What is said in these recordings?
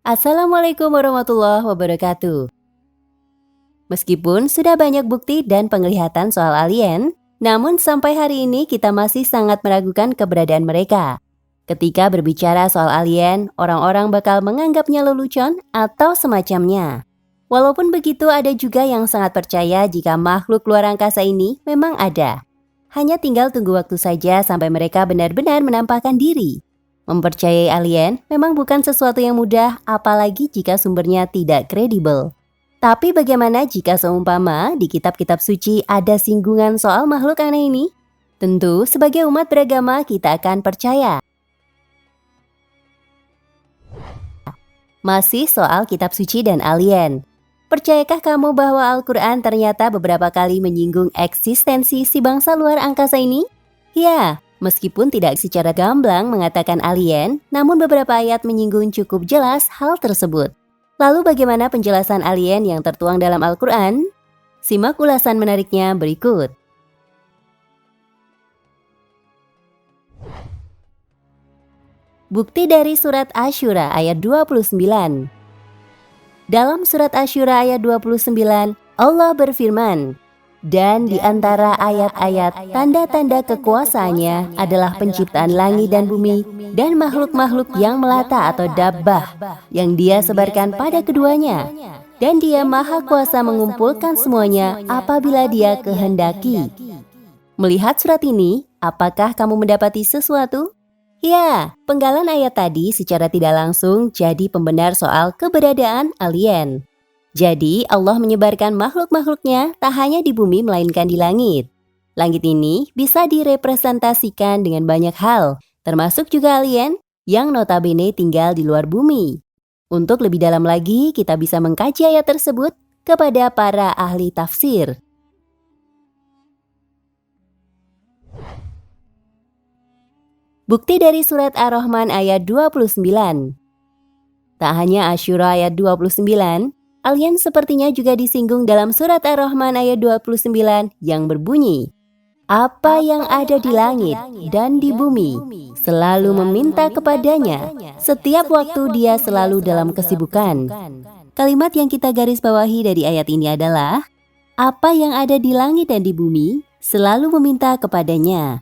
Assalamualaikum warahmatullahi wabarakatuh. Meskipun sudah banyak bukti dan penglihatan soal alien, namun sampai hari ini kita masih sangat meragukan keberadaan mereka. Ketika berbicara soal alien, orang-orang bakal menganggapnya lelucon atau semacamnya. Walaupun begitu, ada juga yang sangat percaya jika makhluk luar angkasa ini memang ada. Hanya tinggal tunggu waktu saja sampai mereka benar-benar menampakkan diri. Mempercayai alien memang bukan sesuatu yang mudah, apalagi jika sumbernya tidak kredibel. Tapi bagaimana jika seumpama di kitab-kitab suci ada singgungan soal makhluk aneh ini? Tentu sebagai umat beragama kita akan percaya. Masih soal kitab suci dan alien. Percayakah kamu bahwa Al-Quran ternyata beberapa kali menyinggung eksistensi si bangsa luar angkasa ini? Ya, meskipun tidak secara gamblang mengatakan alien, namun beberapa ayat menyinggung cukup jelas hal tersebut. Lalu bagaimana penjelasan alien yang tertuang dalam Al-Quran? Simak ulasan menariknya berikut. Bukti dari surat Asy-Syura ayat 29. Dalam surat Asy-Syura ayat 29, Allah berfirman, dan di antara ayat-ayat tanda-tanda kekuasaannya adalah penciptaan langit dan bumi dan makhluk-makhluk yang melata atau dabbah yang dia sebarkan pada keduanya. Dan dia maha kuasa mengumpulkan semuanya apabila dia kehendaki. Melihat surat ini, apakah kamu mendapati sesuatu? Ya, penggalan ayat tadi secara tidak langsung jadi pembenar soal keberadaan alien. Jadi Allah menyebarkan makhluk-makhluknya tak hanya di bumi melainkan di langit. Langit ini bisa direpresentasikan dengan banyak hal, termasuk juga alien yang notabene tinggal di luar bumi. Untuk lebih dalam lagi, kita bisa mengkaji ayat tersebut kepada para ahli tafsir. Bukti dari surat Ar-Rahman ayat 29. Tak hanya Asy-Syura ayat 29, alien sepertinya juga disinggung dalam surat Ar-Rahman ayat 29 yang berbunyi, apa yang ada di langit dan di bumi selalu meminta kepadanya, setiap waktu dia selalu dalam kesibukan. Kalimat yang kita garis bawahi dari ayat ini adalah, apa yang ada di langit dan di bumi selalu meminta kepadanya.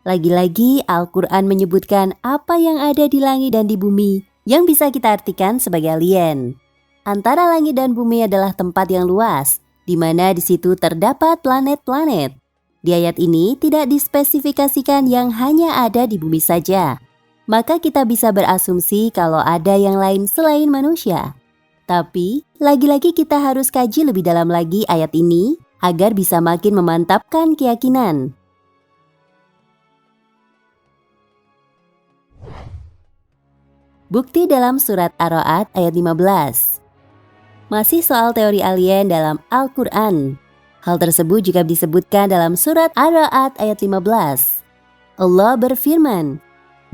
Lagi-lagi Al-Quran menyebutkan apa yang ada di langit dan di bumi yang bisa kita artikan sebagai alien. Antara langit dan bumi adalah tempat yang luas, di mana di situ terdapat planet-planet. Di ayat ini tidak dispesifikasikan yang hanya ada di bumi saja. Maka kita bisa berasumsi kalau ada yang lain selain manusia. Tapi, lagi-lagi kita harus kaji lebih dalam lagi ayat ini agar bisa makin memantapkan keyakinan. Bukti dalam surat Ar-Ra'd ayat 15. Masih soal teori alien dalam Al-Quran. Hal tersebut juga disebutkan dalam surat Ar-Ra'd ayat 15. Allah berfirman,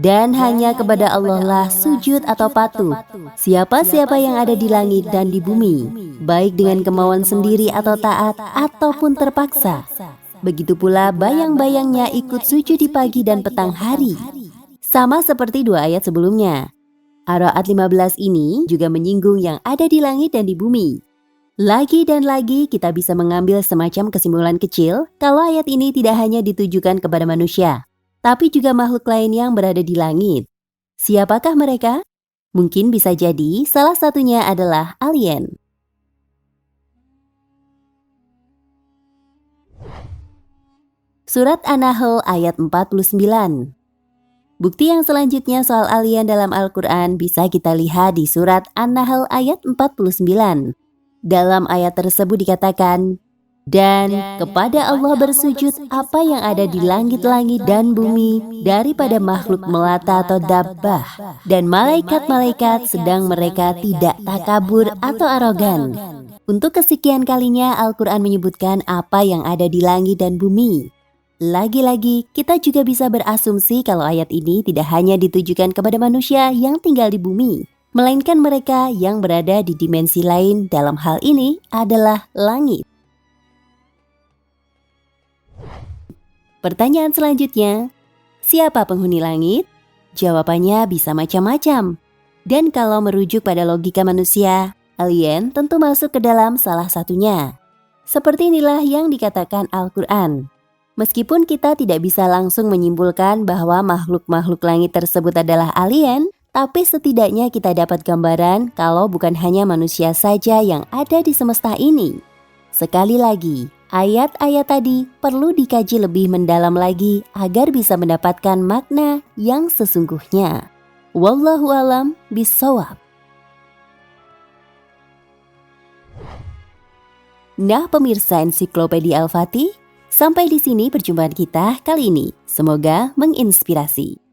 dan hanya kepada Allah lah sujud atau patuh siapa-siapa yang ada di langit dan di bumi, baik dengan kemauan sendiri atau taat ataupun terpaksa. Begitu pula bayang-bayangnya ikut sujud di pagi dan petang hari. Sama seperti dua ayat sebelumnya. Ar-Ra'd 15 ini juga menyinggung yang ada di langit dan di bumi. Lagi dan lagi kita bisa mengambil semacam kesimpulan kecil kalau ayat ini tidak hanya ditujukan kepada manusia, tapi juga makhluk lain yang berada di langit. Siapakah mereka? Mungkin bisa jadi salah satunya adalah alien. Surat An-Nahl ayat 49. Bukti yang selanjutnya soal alien dalam Al-Quran bisa kita lihat di surat An-Nahl ayat 49. Dalam ayat tersebut dikatakan, dan kepada Allah bersujud apa yang ada di langit-langit dan bumi daripada makhluk melata atau dabbah, dan malaikat-malaikat sedang mereka tidak takabur atau arogan. Untuk kesekian kalinya Al-Quran menyebutkan apa yang ada di langit dan bumi. Lagi-lagi, kita juga bisa berasumsi kalau ayat ini tidak hanya ditujukan kepada manusia yang tinggal di bumi, melainkan mereka yang berada di dimensi lain, dalam hal ini adalah langit. Pertanyaan selanjutnya, siapa penghuni langit? Jawabannya bisa macam-macam. Dan kalau merujuk pada logika manusia, alien tentu masuk ke dalam salah satunya. Seperti inilah yang dikatakan Al-Quran. Meskipun kita tidak bisa langsung menyimpulkan bahwa makhluk-makhluk langit tersebut adalah alien, tapi setidaknya kita dapat gambaran kalau bukan hanya manusia saja yang ada di semesta ini. Sekali lagi, ayat-ayat tadi perlu dikaji lebih mendalam lagi agar bisa mendapatkan makna yang sesungguhnya. Wallahu a'lam bishawab. Nah pemirsa Ensiklopedia Al-Fatih, sampai di sini perjumpaan kita kali ini. Semoga menginspirasi.